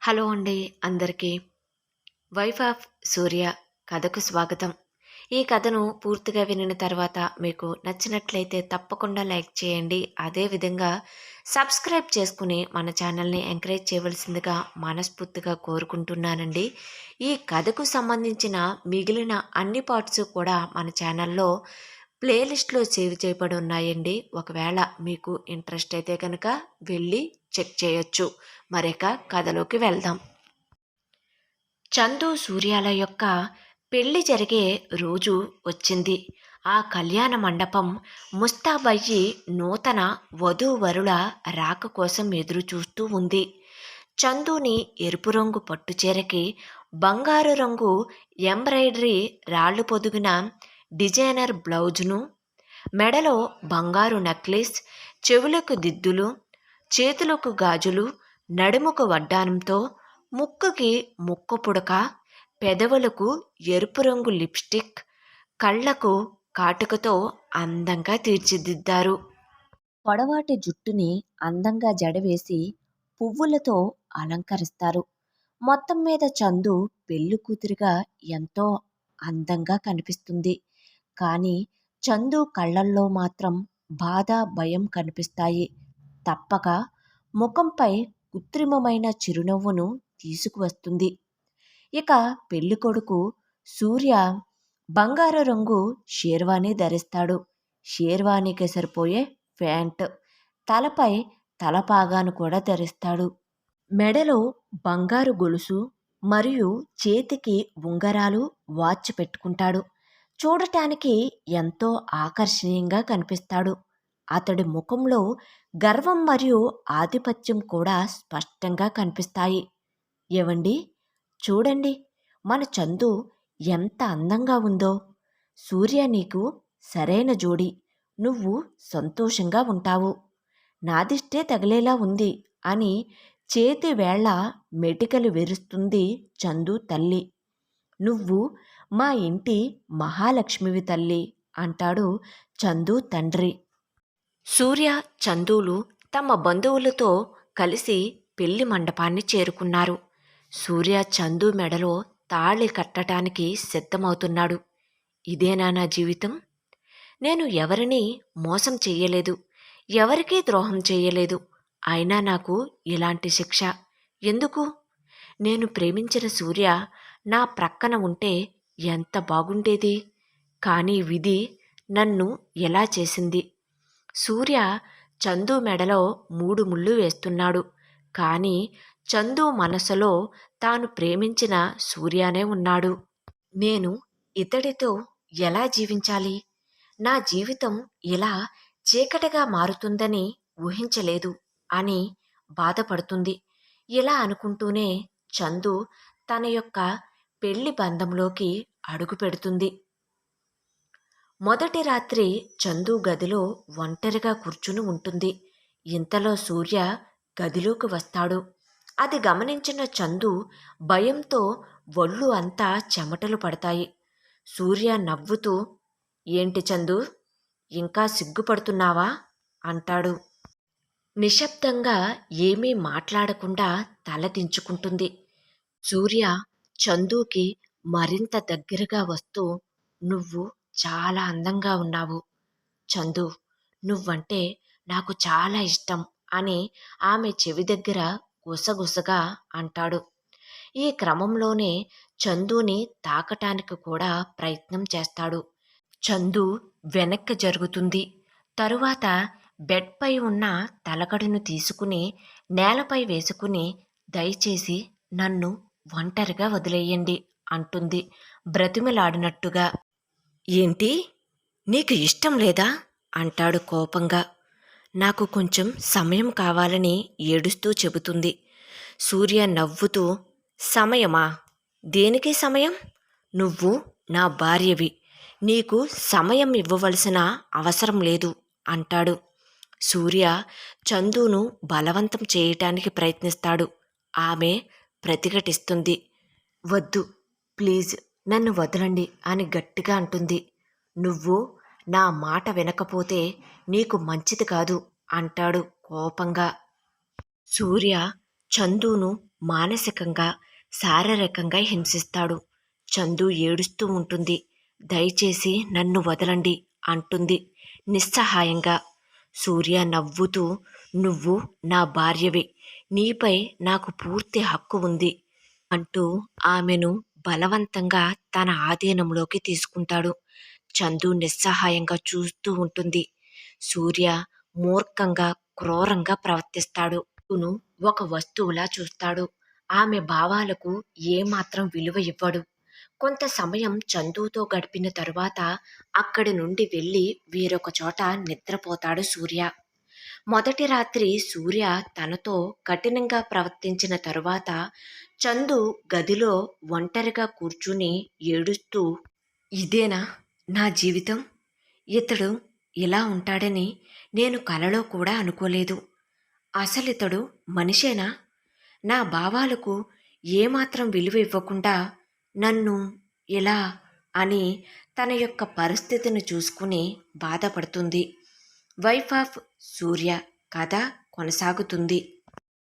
Hello అండి అందరికీ. Wife of సూర్య కథకు స్వాగతం. ఈ కథను పూర్తిగా వినిన తర్వాత మీకు నచ్చినట్లయితే తప్పకుండా లైక్ చేయండి. అదేవిధంగా సబ్స్క్రైబ్ చేసుకుని మన ఛానల్ని ఎంకరేజ్ చేయవలసిందిగా మనస్ఫూర్తిగా కోరుకుంటున్నానండి. ఈ కథకు సంబంధించిన మిగిలిన అన్ని పార్ట్స్ కూడా మన ఛానల్లో ప్లేలిస్ట్లో సేవ్ చేయబడి ఉన్నాయండి. ఒకవేళ మీకు ఇంట్రెస్ట్ అయితే కనుక వెళ్ళి చెక్ చేయొచ్చు. మరిక కథలోకి వెళ్దాం. చందు సూర్యాల యొక్క పెళ్లి జరిగే రోజు వచ్చింది. ఆ కళ్యాణ మండపం ముస్తాబయ్యి నూతన వధూవరుల రాక కోసం ఎదురు చూస్తూ ఉంది. చందుని ఎరుపు రంగు పట్టుచీరకి బంగారు రంగు ఎంబ్రాయిడరీ రాళ్ళు పొదిగిన డిజైనర్ బ్లౌజును, మెడలో బంగారు నెక్లెస్, చెవులకు దిద్దులు, చేతులకు గాజులు, నడుముకు వడ్డానంతో, ముక్కుకి ముక్కు పుడక, పెదవులకు ఎరుపు రంగు లిప్స్టిక్, కళ్ళకు కాటుకతో అందంగా తీర్చిదిద్దారు. పొడవాటి జుట్టుని అందంగా జడవేసి పువ్వులతో అలంకరిస్తారు. మొత్తం మీద చందు పెళ్లి కూతురిగా ఎంతో అందంగా కనిపిస్తుంది. కానీ చందు కళ్ళల్లో మాత్రం బాధ, భయం కనిపిస్తాయి. తప్పక ముఖంపై కృత్రిమమైన చిరునవ్వును తీసుకువస్తుంది. ఇక పెళ్ళికొడుకు సూర్య బంగారు రంగు షేర్వాణి ధరిస్తాడు. షేర్వాణికి సరిపోయే ప్యాంట్, తలపై తలపాగాను కూడా ధరిస్తాడు. మెడలో బంగారు గొలుసు మరియు చేతికి ఉంగరాలు, వాచ్ పెట్టుకుంటాడు. చూడటానికి ఎంతో ఆకర్షణీయంగా కనిపిస్తాడు. అతడి ముఖంలో గర్వం మరియు ఆధిపత్యం కూడా స్పష్టంగా కనిపిస్తాయి. ఏవండి, చూడండి, మన చందు ఎంత అందంగా ఉందో. సూర్య నీకు సరైన జోడి. నువ్వు సంతోషంగా ఉంటావు. నాదిష్టే తగిలేలా ఉంది అని చేతి వేళ్ల మెటికలు విరుస్తుంది చందు తల్లి. నువ్వు మా ఇంటి మహాలక్ష్మివి తల్లి అంటాడు చందు తండ్రి. సూర్య, చందులు తమ బంధువులతో కలిసి పెళ్లి మండపాన్ని చేరుకున్నారు. సూర్య చందు మెడలో తాళి కట్టడానికి సిద్ధమవుతున్నాడు. ఇదేనా నా జీవితం? నేను ఎవరినీ మోసం చెయ్యలేదు, ఎవరికీ ద్రోహం చెయ్యలేదు. అయినా నాకు ఇలాంటి శిక్ష ఎందుకు? నేను ప్రేమించిన సూర్య నా ప్రక్కన ఉంటే ఎంత బాగుండేది. కానీ విధి నన్ను ఎలా చేసింది? సూర్య చందు మెడలో 3 ముళ్ళు వేస్తున్నాడు. కానీ చందు మనసులో తాను ప్రేమించిన సూర్యనే ఉన్నాడు. నేను ఇతడితో ఎలా జీవించాలి? నా జీవితం ఇలా చీకటిగా మారుతుందని ఊహించలేదు అని బాధపడుతుంది. ఇలా అనుకుంటూనే చందు తన యొక్క పెళ్లి బంధంలోకి అడుగు పెడుతుంది. మొదటి రాత్రి చందు గదిలో ఒంటరిగా కూర్చుని ఉంటుంది. ఇంతలో సూర్య గదిలోకి వస్తాడు. అది గమనించిన చందు భయంతో ఒళ్ళు అంతా చెమటలు పడతాయి. సూర్య నవ్వుతూ, ఏంటి చందు, ఇంకా సిగ్గుపడుతున్నావా అంటాడు. నిశ్శబ్దంగా ఏమీ మాట్లాడకుండా తల దించుకుంటుంది. సూర్య చందుకి మరింత దగ్గరగా వస్తూ, నువ్వు చాలా అందంగా ఉన్నావు చందు, నువ్వంటే నాకు చాలా ఇష్టం అని ఆమె చెవి దగ్గర గుసగుసగా అంటాడు. ఈ క్రమంలోనే చందుని తాకటానికి కూడా ప్రయత్నం చేస్తాడు. చందు వెనక్కి జరుగుతుంది. తరువాత బెడ్పై ఉన్న తలగడను తీసుకుని నేలపై వేసుకుని, దయచేసి నన్ను ఒంటరిగా వదిలేయండి అంటుంది బ్రతిమలాడినట్టుగా. ఏంటి, నీకు ఇష్టం లేదా అంటాడు కోపంగా. నాకు కొంచెం సమయం కావాలని ఏడుస్తూ చెబుతుంది. సూర్య నవ్వుతూ, సమయమా? దేనికి సమయం? నువ్వు నా భార్యవి, నీకు సమయం ఇవ్వవలసిన అవసరం లేదు అంటాడు. సూర్య చందును బలవంతం చేయటానికి ప్రయత్నిస్తాడు. ఆమె ప్రతిఘటిస్తుంది. వద్దు, ప్లీజ్ నన్ను వదలండి అని గట్టిగా అంటుంది. నువ్వు నా మాట వినకపోతే నీకు మంచిది కాదు అంటాడు కోపంగా. సూర్య చందును మానసికంగా, శారీరకంగా హింసిస్తాడు. చందు ఏడుస్తూ ఉంటుంది. దయచేసి నన్ను వదలండి అంటుంది నిస్సహాయంగా. సూర్య నవ్వుతూ, నువ్వు నా భార్యవి, నీపై నాకు పూర్తి హక్కు ఉంది అంటూ ఆమెను బలవంతంగా తన ఆధీనంలోకి తీసుకుంటాడు. చందు నిస్సహాయంగా చూస్తూ ఉంటుంది. సూర్య మూర్ఖంగా, క్రూరంగా ప్రవర్తిస్తాడు. చందును ఒక వస్తువులా చూస్తాడు. ఆమె భావాలకు ఏమాత్రం విలువ ఇవ్వడు. కొంత సమయం చందుతో గడిపిన తరువాత అక్కడి నుండి వెళ్ళి వేరొక చోట నిద్రపోతాడు సూర్య. మొదటి రాత్రి సూర్య తనతో కఠినంగా ప్రవర్తించిన తరువాత చందు గదిలో ఒంటరిగా కూర్చుని ఏడుస్తూ, ఇదేనా నా జీవితం? ఇతడు ఇలా ఉంటాడని నేను కలలో కూడా అనుకోలేదు. అసలితడు మనిషేనా? నా భావాలకు ఏమాత్రం విలువ ఇవ్వకుండా నన్ను ఇలా అని తన యొక్క పరిస్థితిని చూసుకుని బాధపడుతుంది. వైఫ్ ఆఫ్ సూర్య కథ కొనసాగుతుంది.